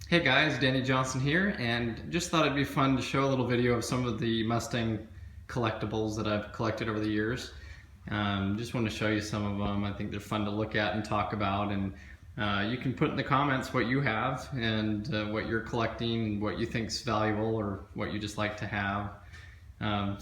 Hey guys, Danny Johnson here, and just thought it'd be fun to show a little video of some of the Mustang collectibles that I've collected over the years. Just want to show you some of them. I think they're fun to look at and talk about, and you can put in the comments what you have and what you're collecting, what you think's valuable, or what you just like to have.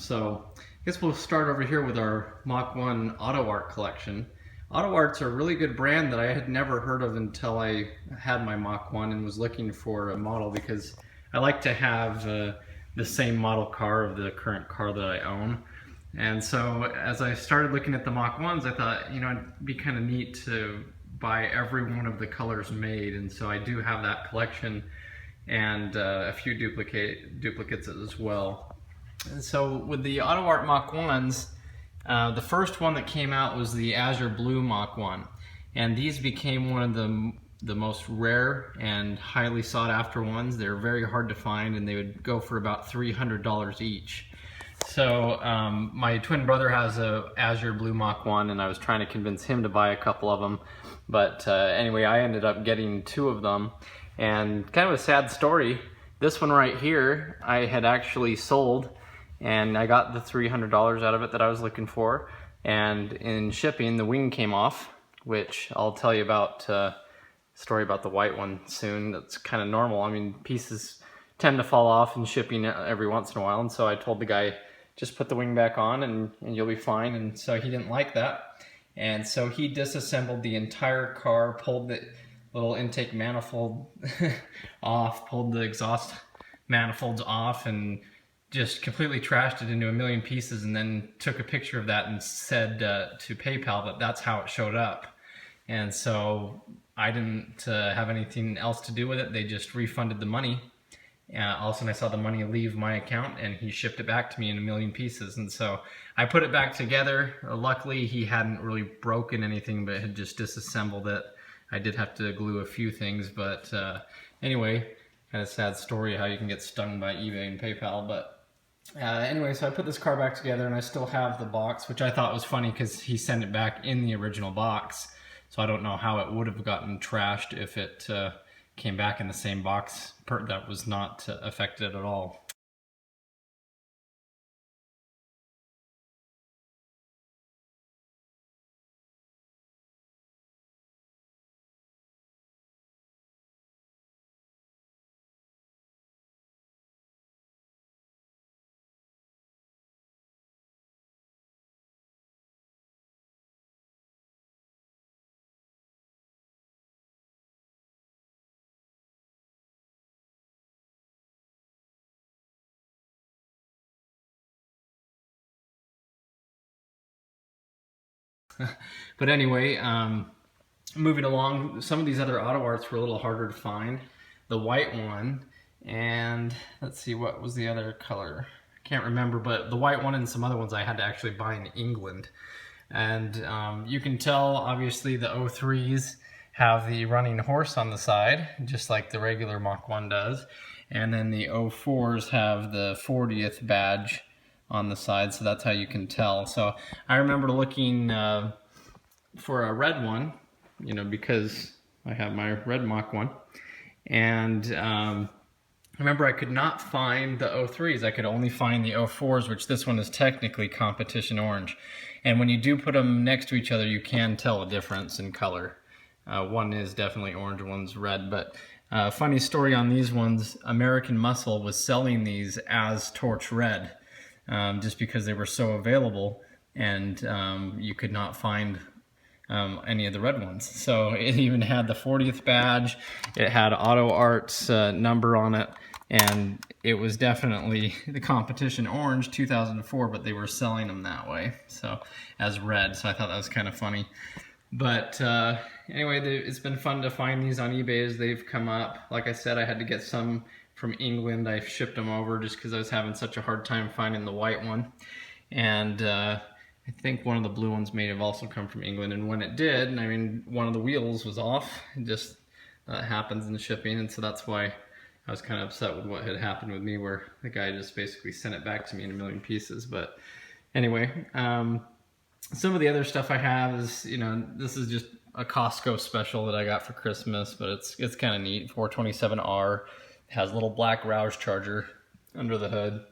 So I guess we'll start over here with our Mach 1 Autoart collection. Autoart's a really good brand that I had never heard of until I had my Mach 1 and was looking for a model, because I like to have the same model car of the current car that I own. And so as I started looking at the Mach 1s, I thought, you know, it'd be kind of neat to buy every one of the colors made. And so I do have that collection and a few duplicates as well. And so with the Autoart Mach 1s, the first one that came out was the Azure Blue Mach 1, and these became one of the most rare and highly sought after ones. They're very hard to find, and they would go for about $300 each. So my twin brother has a Azure Blue Mach 1, and I was trying to convince him to buy a couple of them, but anyway, I ended up getting two of them. And kind of a sad story, this one right here I had actually sold, and I got the $300 out of it that I was looking for, and in shipping the wing came off, which I'll tell you about a story about the white one soon. That's kind of normal. I mean, pieces tend to fall off in shipping every once in a while, and so I told the guy, just put the wing back on and you'll be fine. And so he didn't like that, and so he disassembled the entire car, pulled the little intake manifold off, pulled the exhaust manifolds off, and just completely trashed it into a million pieces, and then took a picture of that and said to PayPal that that's how it showed up. And so I didn't have anything else to do with it. They just refunded the money. All of a sudden I saw the money leave my account, and he shipped it back to me in a million pieces. And so I put it back together. Luckily he hadn't really broken anything, but had just disassembled it. I did have to glue a few things, but anyway, kind of sad story how you can get stung by eBay and PayPal. But anyway, so I put this car back together, and I still have the box, which I thought was funny because he sent it back in the original box. So I don't know how it would have gotten trashed if it came back in the same box that was not affected at all. But anyway, moving along, some of these other Autoarts were a little harder to find. The white one, and let's see, what was the other color? I can't remember, but the white one and some other ones I had to actually buy in England. And you can tell, obviously, the 03s have the running horse on the side, just like the regular Mach 1 does. And then the 04s have the 40th badge on the side, so that's how you can tell. So I remember looking for a red one, you know, because I have my red Mach 1, and I remember I could not find the 03s. I could only find the 04s, which this one is technically competition orange. And when you do put them next to each other, you can tell a difference in color. One is definitely orange, one's red. But funny story on these ones, American Muscle was selling these as torch red, just because they were so available, and you could not find any of the red ones. So it even had the 40th badge, it had Autoart's number on it, and it was definitely the competition orange 2004, but they were selling them that way, so as red. So I thought that was kind of funny. But anyway, it's been fun to find these on eBay as they've come up. Like I said, I had to get some from England. I shipped them over just because I was having such a hard time finding the white one. And I think one of the blue ones may have also come from England. And when it did, I mean, one of the wheels was off. It just happens in shipping, and so that's why I was kind of upset with what had happened with me, where the guy just basically sent it back to me in a million pieces. But anyway, some of the other stuff I have is, you know, this is just a Costco special that I got for Christmas, but it's kind of neat. 427R has a little black Roush charger under the hood,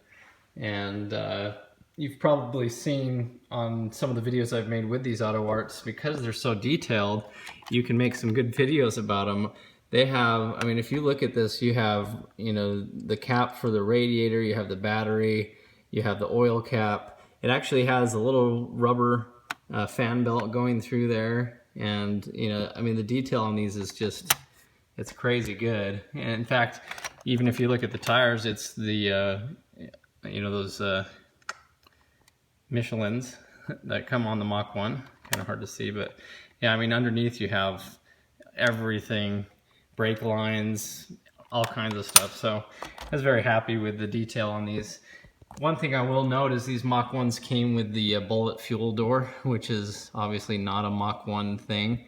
and you've probably seen on some of the videos I've made with these Autoarts, because they're so detailed, you can make some good videos about them. They have, I mean, if you look at this, you have, you know, the cap for the radiator, you have the battery, you have the oil cap. It actually has a little rubber fan belt going through there, and you know, I mean, the detail on these is just, it's crazy good. And in fact, even if you look at the tires, it's the you know, those Michelins that come on the Mach 1. Kind of hard to see, but yeah, I mean, underneath you have everything, brake lines, all kinds of stuff. So I was very happy with the detail on these. One thing I will note is these Mach 1s came with the bullet fuel door, which is obviously not a Mach 1 thing.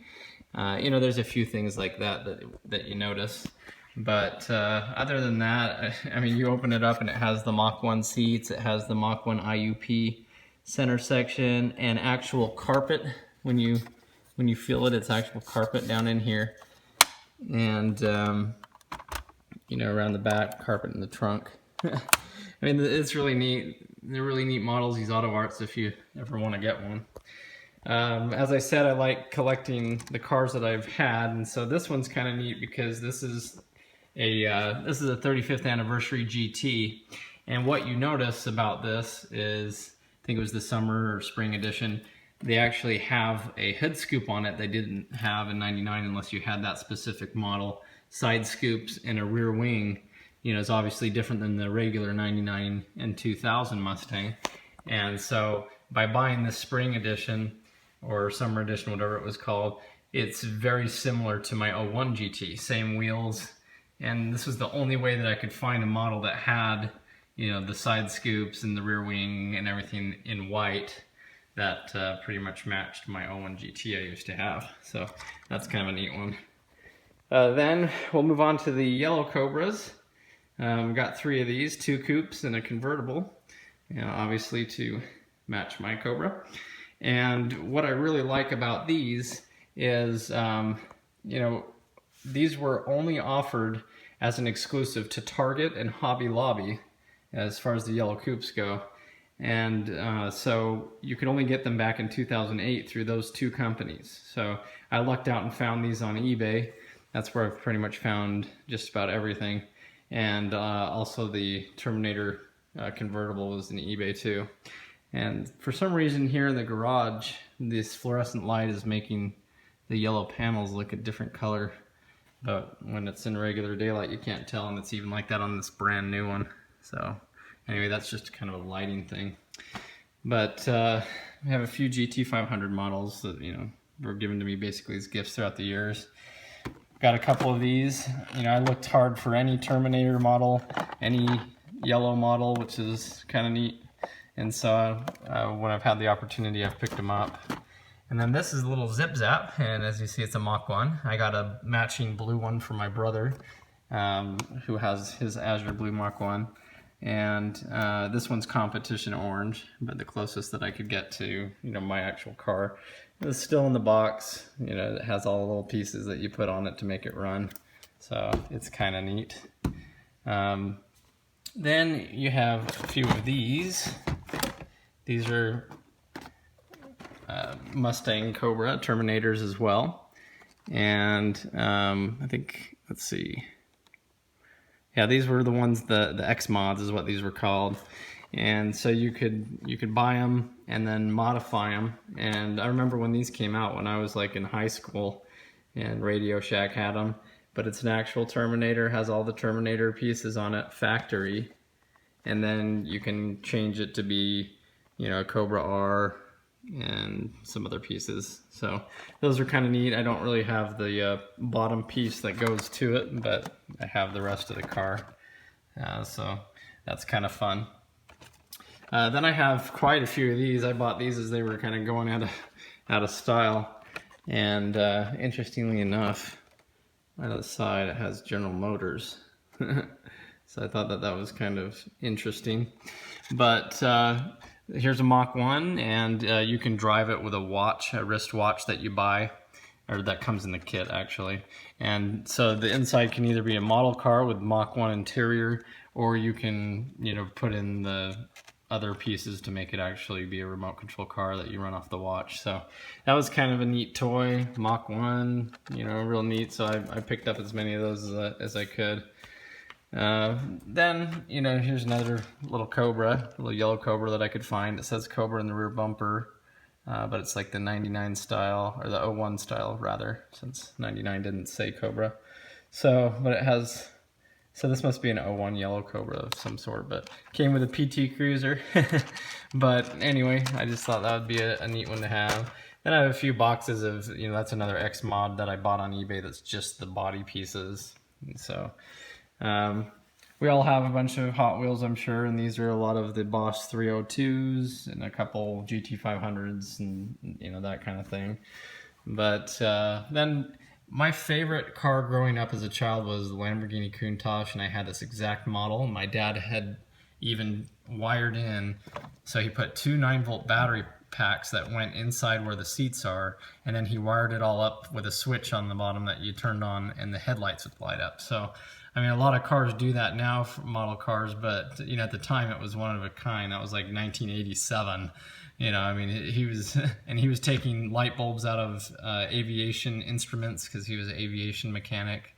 You know, there's a few things like that you notice. But other than that, I mean, you open it up and it has the Mach 1 seats, it has the Mach 1 IUP center section, and actual carpet. When you feel it, it's actual carpet down in here. And, you know, around the back, carpet in the trunk. I mean, it's really neat. They're really neat models, these Autoarts, if you ever want to get one. As I said, I like collecting the cars that I've had, and so this one's kind of neat because this is a 35th anniversary GT. And what you notice about this is, I think it was the summer or spring edition, they actually have a hood scoop on it they didn't have in '99 unless you had that specific model. Side scoops and a rear wing, you know, is obviously different than the regular '99 and 2000 Mustang. And so by buying this spring edition or summer edition, whatever it was called, it's very similar to my '01 GT, same wheels. And this was the only way that I could find a model that had, you know, the side scoops and the rear wing and everything in white that pretty much matched my '01 GT I used to have. So that's kind of a neat one. Then we'll move on to the yellow Cobras. Got 3 of these, 2 coupes and a convertible, you know, obviously to match my Cobra. And what I really like about these is, you know, these were only offered as an exclusive to Target and Hobby Lobby as far as the yellow coupes go. And so you could only get them back in 2008 through those 2 companies. So I lucked out and found these on eBay. That's where I've pretty much found just about everything. And also the Terminator convertible was in eBay too. And for some reason here in the garage, this fluorescent light is making the yellow panels look a different color. But when it's in regular daylight, you can't tell, and it's even like that on this brand new one. So anyway, that's just kind of a lighting thing. But I have a few GT500 models that, you know, were given to me basically as gifts throughout the years. Got a couple of these. You know, I looked hard for any Terminator model, any yellow model, which is kind of neat. And so when I've had the opportunity, I've picked them up. And then this is a little Zip Zap, and as you see, it's a Mach 1. I got a matching blue one for my brother, who has his Azure Blue Mach 1. And this one's competition orange, but the closest that I could get to, you know, my actual car. It's still in the box. You know, it has all the little pieces that you put on it to make it run. So it's kind of neat. Then you have a few of these. These are Mustang Cobra Terminators as well. And I think, let's see. Yeah, these were the ones, the X mods is what these were called. And so you could buy them and then modify them. And I remember when these came out when I was like in high school, and Radio Shack had them. But it's an actual Terminator, has all the Terminator pieces on it, factory. And then you can change it to be, you know, a Cobra R and some other pieces. So those are kind of neat. I don't really have the bottom piece that goes to it, but I have the rest of the car. So that's kind of fun. Then I have quite a few of these. I bought these as they were kind of going out of style. And interestingly enough, right on the side it has General Motors. So I thought that was kind of interesting. But here's a Mach 1, and you can drive it with a watch, a wristwatch that you buy. or that comes in the kit actually. And so the inside can either be a model car with Mach 1 interior, or you can, you know, put in the other pieces to make it actually be a remote control car that you run off the watch. So that was kind of a neat toy. Mach 1, you know, real neat. So I picked up as many of those as I could. Then, you know, here's another little Cobra, little yellow Cobra that I could find. It says Cobra in the rear bumper, but it's like the 99 style, or the 01 style rather, since 99 didn't say Cobra. So, but it has, so this must be an 01 yellow Cobra of some sort, but came with a PT Cruiser. But anyway, I just thought that would be a neat one to have. Then I have a few boxes of, you know, that's another X mod that I bought on eBay that's just the body pieces. And so, we all have a bunch of Hot Wheels, I'm sure, and these are a lot of the Boss 302s and a couple GT500s and, you know, that kind of thing. But then my favorite car growing up as a child was the Lamborghini Countach, and I had this exact model. My dad had even wired in, so he put two 9-volt battery packs that went inside where the seats are, and then he wired it all up with a switch on the bottom that you turned on and the headlights would light up. So I mean, a lot of cars do that now for model cars, but you know, at the time it was one of a kind. That was like 1987. You know, I mean, he was, and he was taking light bulbs out of aviation instruments because he was an aviation mechanic,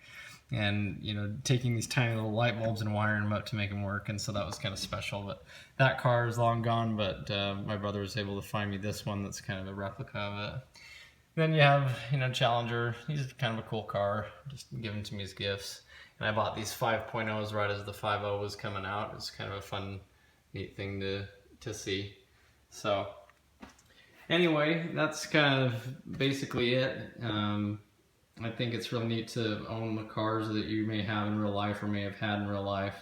and you know, taking these tiny little light bulbs and wiring them up to make them work. And so that was kind of special. But that car is long gone. But my brother was able to find me this one that's kind of a replica of it. Then you have, you know, Challenger. He's kind of a cool car, just given to me as gifts. And I bought these 5.0s right as the 5.0 was coming out. It's kind of a fun, neat thing to see. So anyway, that's kind of basically it. I think it's really neat to own the cars that you may have in real life or may have had in real life.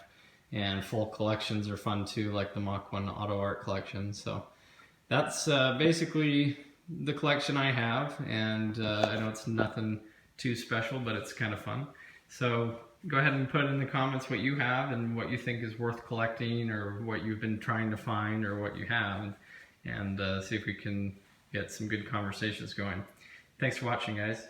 And full collections are fun too, like the Mach 1 Autoart collection. So that's basically the collection I have. And I know it's nothing too special, but it's kind of fun. So go ahead and put in the comments what you have and what you think is worth collecting, or what you've been trying to find, or what you have, and see if we can get some good conversations going. Thanks for watching, guys.